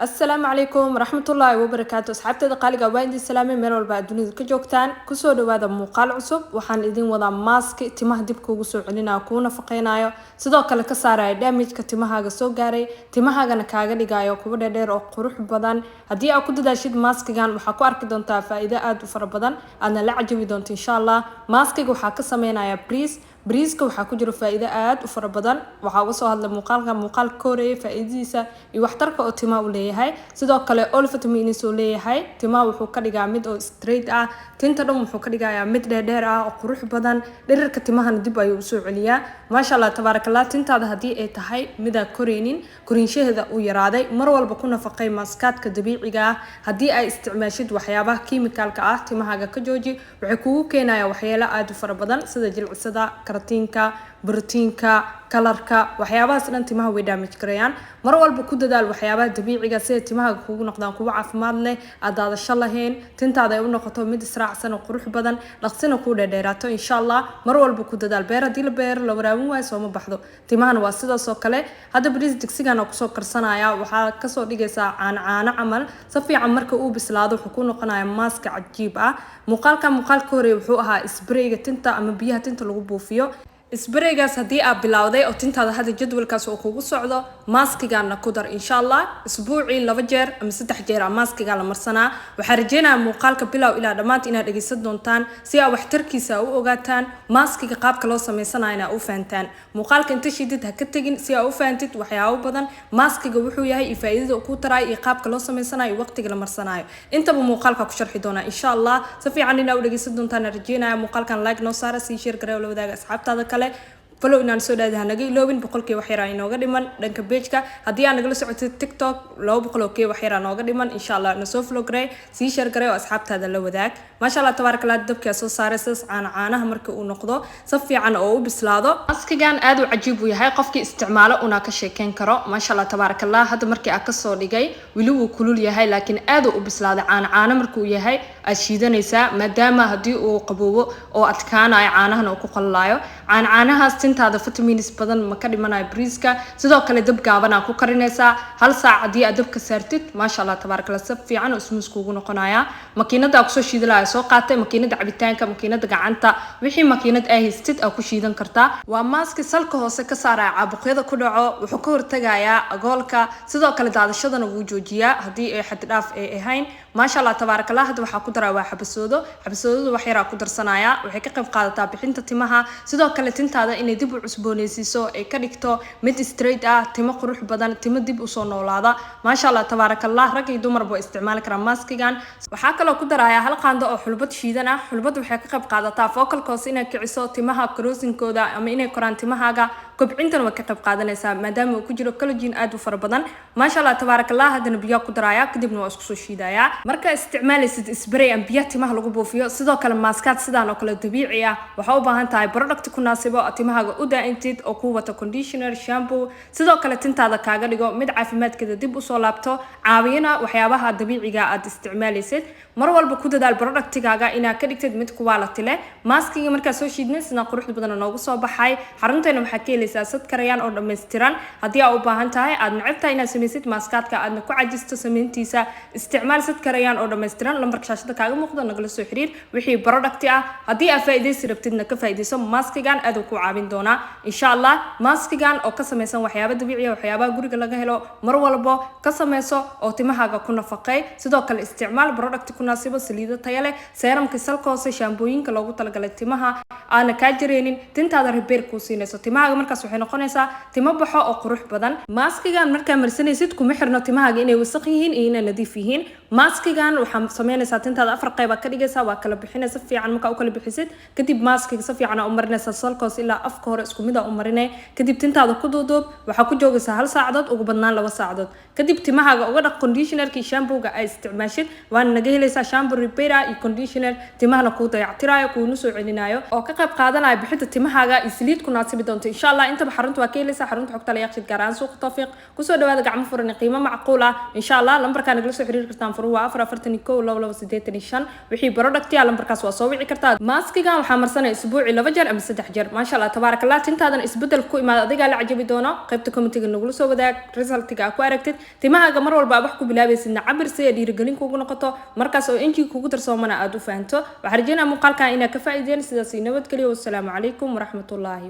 السلام عليكم ورحمة الله وبركاته. أصحابتي قالقة وايدي السلامة ميل والبا الدنيا كجوكتان كسو دوادا muuqaal cusub waxaan idin wadaa maaski timaha dibka ugu soo celinaa kuuna faqeynayo sidoo kale ka saarayo damage-ka timahaaga soo gaaray timahaagana kaaga dhigayo kuwa dheer oo qurux badan hadii aad ku dadaashid maskigan waxa ku arki doontaa faa'iido aad u fara badan aadna la cajabi doonto insha Allah maskiga waxa ka sameynaya بريسك waxaa ku jiro faa'iido aad u fara badan waxa uga soo hadlay muuqaal koreey faa'iidadiisa iyo waxtarka oo timaha u leeyahay sidoo kale all vitamins oo leeyahay timaha wuxuu ka dhigaa mid oo straight ah tinta dhan wuxuu ka dhigayaa mid dheer ah oo qurux badan dhererka timahana dib ayuu soo celiyaa maasha Allah tabarakallah tintaada hadii ay tahay mid aan koreenin korinshaheeda uu yaraaday mar walba ku nafaqay maskaadka dabiiciga ah hadii ay isticmaashid waxyaabaha kiimikalka ah timahaaga ka jooji waxay kugu keenayaan waxyeelo aad u fara badan sida jilcisada karatinka borotiinka kalarka waxyaabahaas dhan timaha way damage karayaan mar walba ku dadaal waxyaabaha dabiiciga sida timaha kugu noqdaan kuwa caafimaad leh aadaadasho lahayn tintaada ay u noqoto mid israacsan oo qurux badan dhaqsina ku dheeraato insha Allah mar walba ku dadaal beer hadii la beer la waraabin waayo soo ma baxdo timahana waa sidaas oo kale hada bariis digsigan oo kusoo karsanaya waxa ka soo dhigaysaa caano camal si fiican marka uu bislaado wuxuu ku noqonayaa mask cajiib ah muuqaalka hore wuxuu ahaa sprayga tinta ama biyaha tinta lagu buufiyo isbareygaas hadii aad bilawday oo tintaada hada jadwalkaas oo kugu socdo maskigaana ku dar insha Allah isbuuci 2 jeer ama 3 jeer maskiga la marsanaa waxa rajeenaa muuqaalka bilow ilaa dhamaantii inaad dhageysan doontaan si aad waxtarkiisa u ogaataan maskiga qaabka loo sameysanayo u fahantaan muuqaalka inta shidid ha ka tagin si aad u fahantid waxyaabo badan maskiga wuxuu yahay faa'iidada ku taray iyo qaabka loo sameysanayo waqtiga la marsanayo intaba muuqaalka ku sharxi doona insha Allah si fiican inaad u dhageysan doontaan rajeenaa muuqaalkan like noo saara si share gareeyo la wadaaga asxaabtaada kale follow inaan soo dhaadahay naga iloobin boqolkii wax yar ay nooga dhiman dhanka page-ka hadii aad nagala socotid TikTok 200 wax yar nooga dhiman insha Allah na soo follow gareey si share gareey oo asxaabtaada la wadaag ma sha Allah tabarakallah dabka soo saaray caanaha marka uu noqdo si fiican oo u bislaado maskigan aad u cajiib u yahay qofkii isticmaalo una ka sheekeen karo ma sha Allah tabarakallah hada markii aad ka soo dhigay wili uu kulul yahay laakiin aad u bislaaday caana marka uu yahay aad shiidanaysaa maadaama hadii uu qaboobo oo adkaanayo caanahan oo ku qallaayo caanahaas tintaada vitamins badan ma ka dhimanayo briiska sidoo kale dab gaaban ku karinaysaa hal saac hadii aad dabka saartid ma sha Allah tabarakallah sab fiican oo smooth kugu noqonaya makiinada ku soo shiidalaya soo qaatay makiinada cabitaanka makiinada gacanta wixii makiinad ay haystid ku shiidan kartaa waa mask salka hoose ka saaraya caabuqyada ku dhaco wuxuu ka hortagayaa agoolka sidoo kale daadashadana wuu joojiyaa hadii ay xad dhaaf ay ahayn ma sha Allah tabarakallah hada waxa ku daraa waa xabasoodo wax yar ku darsanaya waxay ka qayb qaadataa bixinta timaha sidoo kale tintaada inay dib u cusboonaysiiso ay ka dhigto mid straight ah timo qurux badan timo dib u soo noolaada ma sha Allah tabarakallah rag iyo dumar boo isticmaal kara maskigan waxa kale oo ku daraya hal qaando oo xulbad shiidan ah xulbad waxay ka qayb qaadataa focal course inay kiciso timaha crossing-kooda ama inay koraan timahaaga kobcintan way ka qayb qaadanaysaa maadaama uu ku jiro collagen aad u fara badan ma sha Allah tabarakallah hadana biyo ku daraya kadibna waa isku soo shiidaya marka isticmaalaysid spray am biyo timaha lagu buufiyo sidoo kale maskaad sidaan oo kale dabiici ah waxa u baahan tahay product ku naasibo timahaaga u daa'intid oo ku wata conditioner shampoo sidoo kale tintaada kaaga dhigo mid caafimaadkeeda dib u soo laabto caawiyana waxyaabaha dabiiciga aad isticmaalaysid mar walba ku dadaal productigaaga inaad ka dhigtid mid quality leh maskiga marka soo shiidnaysna qurux badan noogu soo baxay xarunteena waxa ka helaysaa sad karayaan oo dhameystiran hadii aad u baahan tahay aad nacabta inaad sameysid maskaadka aadna ku cajisto sameyntiisa isticmaal sad karayaan oo dhameystiran lambarka shaashada kaaga muuqdo nagala soo xiriir wixii product ah hadii aad faa'iideysi rabtidna ka faa'iideyso maskigan aad ku caawin doona insha Allah maskigan oo ka sameysan waxyaabo dabiici ah waxyaabaha guriga laga helo mar walba ka sameyso oo timahaaga ku nafaqay sidoo kale isticmaal product ku naasibo saliido tayo leh seerumka salka hoose shaambooyinka loogu talagalay timaha aan ka jireenin tintaada repair ku siinayso timahaaga markaas waxay noqonaysaa timo baxo oo qurux badan maskigan marka marsanaysid kuma xirno timahaaga inay wasakh yihiin iyo inay nadiif yihiin maskigan waxa sameynaysaa tintaada afar qayb ka dhigaysaa waa kala bixinaysaa fiican marka u kala bixisid kadib maskiga si fiican u marinaysaa salka hoose ilaa afka hore isku mid ah u marinay kadib tintaada ku duuduub waxa ku joogaysaa hal saacadood ugu badnaan 2 saacadood kadib timahaaga uga dhaq conditionerka shampoo-ga ay isticmaashid waan naga helaysaa shampoo repair iyo conditioner timahana ku dayactirayo ku soo celinayo oo ka qayb qaadanaya bixinta timahaaga isliid ku naasibi doonto insha Allah الله انت بحرنت وكيل لسه حرنت حقت لا يقصد قران سوق توفيق كسو دواada gacmo furan qiimo macquul ah insha Allah lambarkan igala soo xiriir kartaan furuhu 441 wixii product ya lambarkaas waa soo wici kartaa maskigan waxa marsanay isbuuci 2 jeer ama 3 jeer ma sha Allah tabarakallah tintaadan isbedel ku imaado adiga la cajabi doono qaybta commentiga nagu soo wadaag resultiga ku aragtid timahaaga mar walba wax ku bilaabaysidna cabir si dhiirigelin kugu noqoto markaas oo inji kugu darsoomana aad u fahanto waxa rajayna muuqaalkan inaad ka faa'iideen sidaas nabad galiyo wasalaamu calaykum waraxmatullaahi